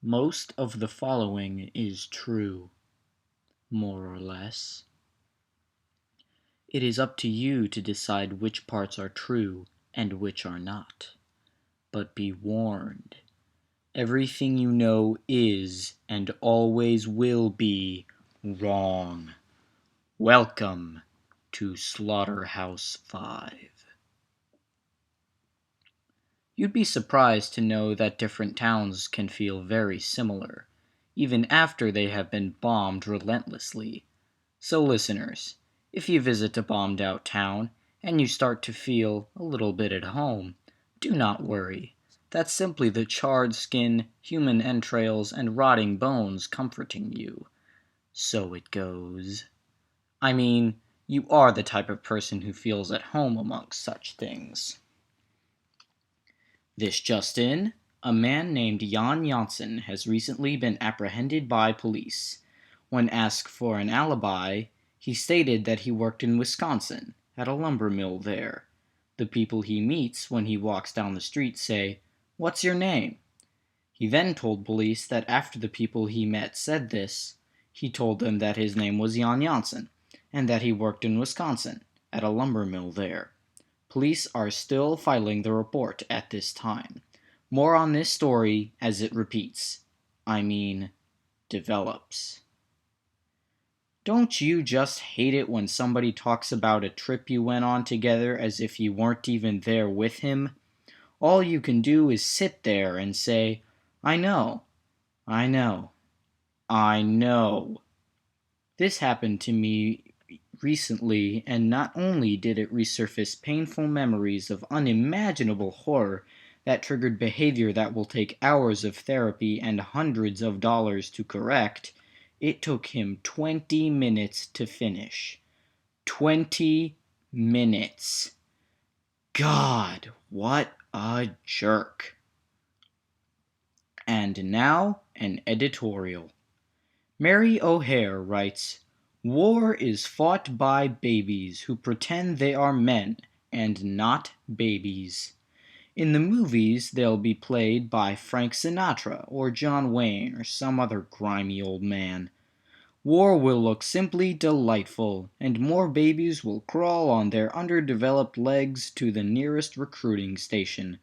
Most of the following is true, more or less. It is up to you to decide which parts are true and which are not. But be warned, everything you know is and always will be wrong. Welcome to Slaughterhouse-Five. You'd be surprised to know that different towns can feel very similar, even after they have been bombed relentlessly. So listeners, if you visit a bombed out town and you start to feel a little bit at home, do not worry. That's simply the charred skin, human entrails, and rotting bones comforting you. So it goes. I mean, you are the type of person who feels at home amongst such things. This just in, a man named Jan Janssen has recently been apprehended by police. When asked for an alibi, he stated that he worked in Wisconsin, at a lumber mill there. The people he meets when he walks down the street say, "What's your name?" He then told police that after the people he met said this, he told them that his name was Jan Janssen, and that he worked in Wisconsin, at a lumber mill there. Police are still filing the report at this time. More on this story as it repeats. I mean, develops. Don't you just hate it when somebody talks about a trip you went on together as if you weren't even there with him? All you can do is sit there and say, I know, I know, I know. This happened to me recently, and not only did it resurface painful memories of unimaginable horror that triggered behavior that will take hours of therapy and hundreds of dollars to correct, it took him 20 minutes to finish. 20 minutes. God, what a jerk. And now, an editorial. Mary O'Hare writes, War is fought by babies who pretend they are men and not babies. In the movies, they'll be played by Frank Sinatra or John Wayne or some other grimy old man. War will look simply delightful, and more babies will crawl on their underdeveloped legs to the nearest recruiting station.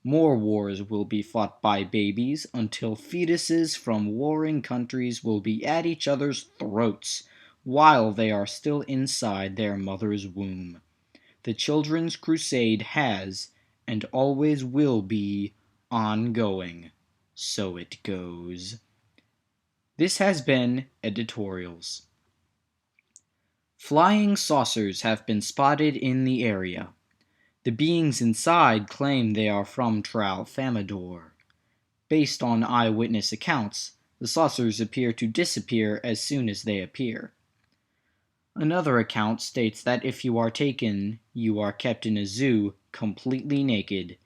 More wars will be fought by babies until fetuses from warring countries will be at each other's throats while they are still inside their mother's womb. The Children's Crusade has, and always will be, ongoing. So it goes. This has been Editorials. Flying saucers have been spotted in the area. The beings inside claim they are from Tralfamadore. Based on eyewitness accounts, the saucers appear to disappear as soon as they appear. Another account states that if you are taken, you are kept in a zoo completely naked.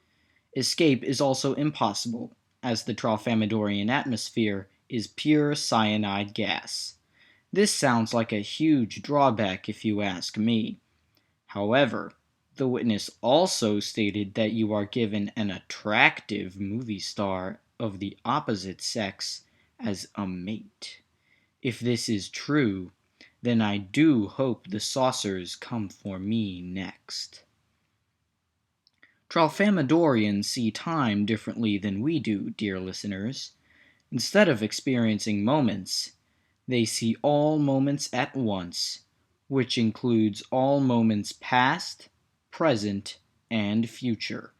Escape is also impossible, as the Tralfamadorian atmosphere is pure cyanide gas. This sounds like a huge drawback if you ask me. However, the witness also stated that you are given an attractive movie star of the opposite sex as a mate. If this is true, then I do hope the saucers come for me next. Tralfamadorians see time differently than we do, dear listeners. Instead of experiencing moments, they see all moments at once, which includes all moments past, present, and future.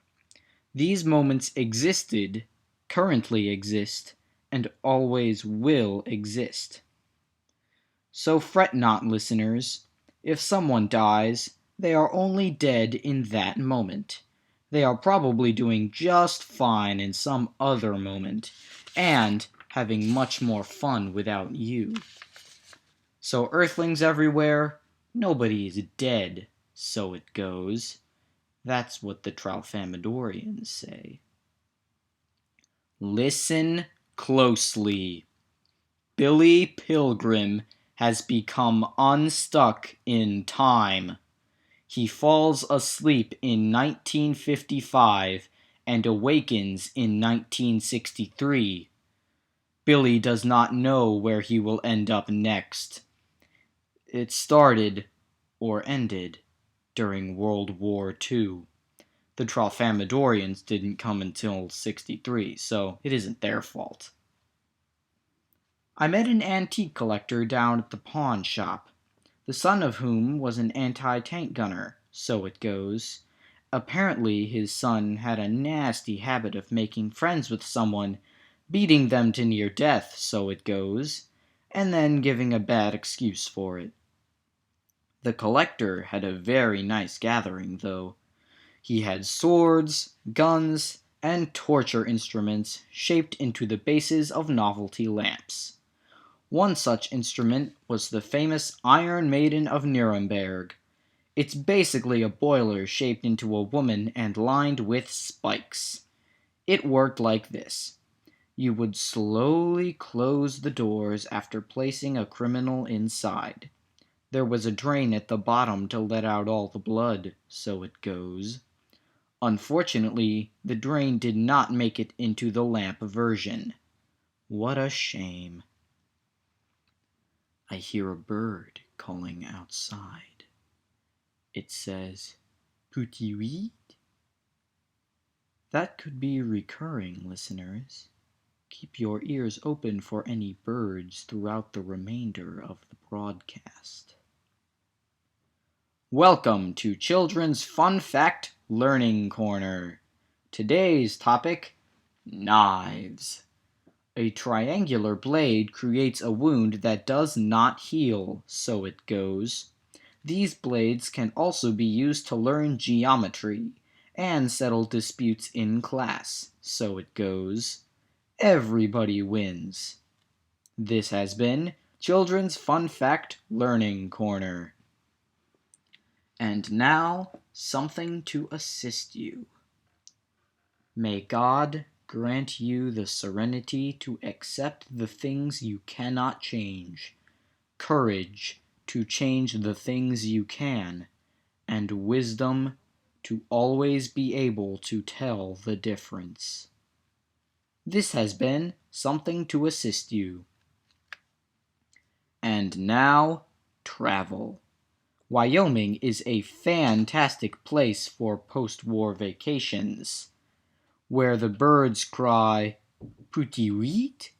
These moments existed, currently exist, and always will exist. So fret not, listeners. If someone dies, they are only dead in that moment. They are probably doing just fine in some other moment, and having much more fun without you. So Earthlings everywhere, nobody is dead, so it goes. That's what the Tralfamadorians say. Listen closely. Billy Pilgrim has become unstuck in time. He falls asleep in 1955 and awakens in 1963. Billy does not know where he will end up next. It started, or ended, during World War II. The Tralfamadorians didn't come until '63, so it isn't their fault. I met an antique collector down at the pawn shop, the son of whom was an anti-tank gunner, so it goes. Apparently his son had a nasty habit of making friends with someone, beating them to near death, so it goes, and then giving a bad excuse for it. The collector had a very nice gathering, though. He had swords, guns, and torture instruments shaped into the bases of novelty lamps. One such instrument was the famous Iron Maiden of Nuremberg. It's basically a boiler shaped into a woman and lined with spikes. It worked like this. You would slowly close the doors after placing a criminal inside. There was a drain at the bottom to let out all the blood, so it goes. Unfortunately, the drain did not make it into the lamp version. What a shame. I hear a bird calling outside. It says, "Petit huit?" That could be recurring, listeners. Keep your ears open for any birds throughout the remainder of the broadcast. Welcome to Children's Fun Fact Learning Corner. Today's topic, knives. A triangular blade creates a wound that does not heal, so it goes. These blades can also be used to learn geometry and settle disputes in class, so it goes. Everybody wins. This has been Children's Fun Fact Learning Corner. And now, something to assist you. May God grant you the serenity to accept the things you cannot change, courage to change the things you can, and wisdom to always be able to tell the difference. This has been something to assist you. And now, travel. Wyoming is a fantastic place for post-war vacations, where the birds cry, "Petit huit?"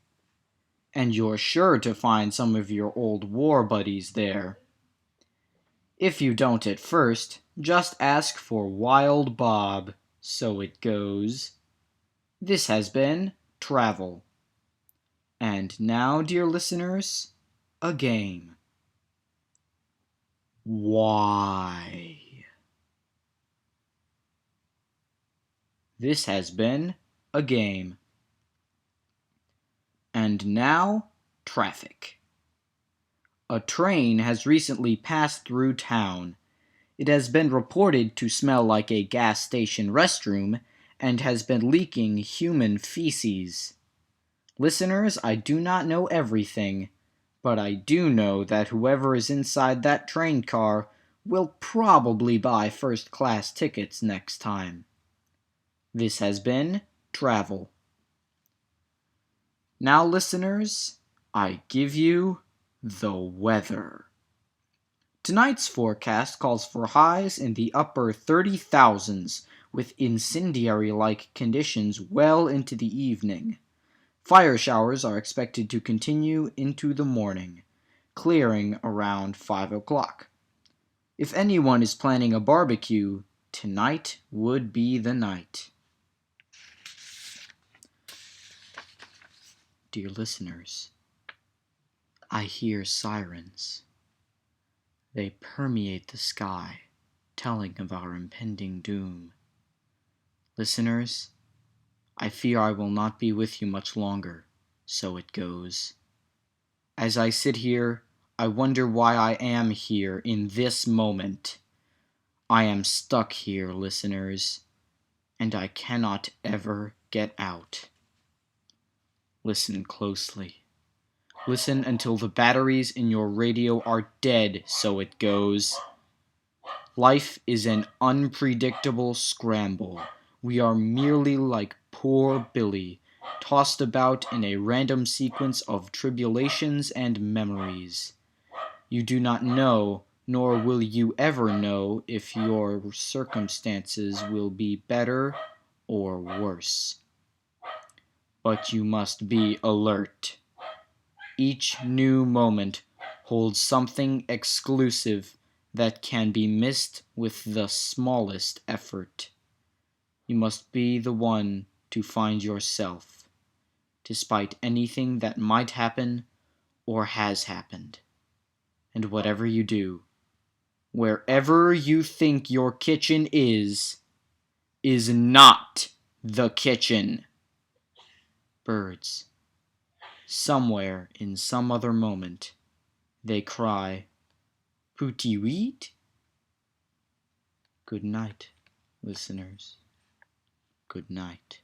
and you're sure to find some of your old war buddies there. If you don't at first, just ask for Wild Bob, so it goes. This has been Travel. And now, dear listeners, a game. Why? This has been a game. And now, traffic. A train has recently passed through town. It has been reported to smell like a gas station restroom and has been leaking human feces. Listeners, I do not know everything, but I do know that whoever is inside that train car will probably buy first-class tickets next time. This has been Travel. Now, listeners, I give you the weather. Tonight's forecast calls for highs in the upper 30,000s with incendiary-like conditions well into the evening. Fire showers are expected to continue into the morning, clearing around 5 o'clock. If anyone is planning a barbecue, tonight would be the night. Dear listeners, I hear sirens. They permeate the sky, telling of our impending doom. Listeners, I fear I will not be with you much longer, so it goes. As I sit here, I wonder why I am here in this moment. I am stuck here, listeners, and I cannot ever get out. Listen closely. Listen until the batteries in your radio are dead, so it goes. Life is an unpredictable scramble. We are merely like poor Billy, tossed about in a random sequence of tribulations and memories. You do not know, nor will you ever know, if your circumstances will be better or worse. But you must be alert. Each new moment holds something exclusive that can be missed with the smallest effort. You must be the one to find yourself, despite anything that might happen or has happened. And whatever you do, wherever you think your kitchen is not the kitchen. Birds. Somewhere in some other moment, they cry, Pooty Weed? Good night, listeners. Good night.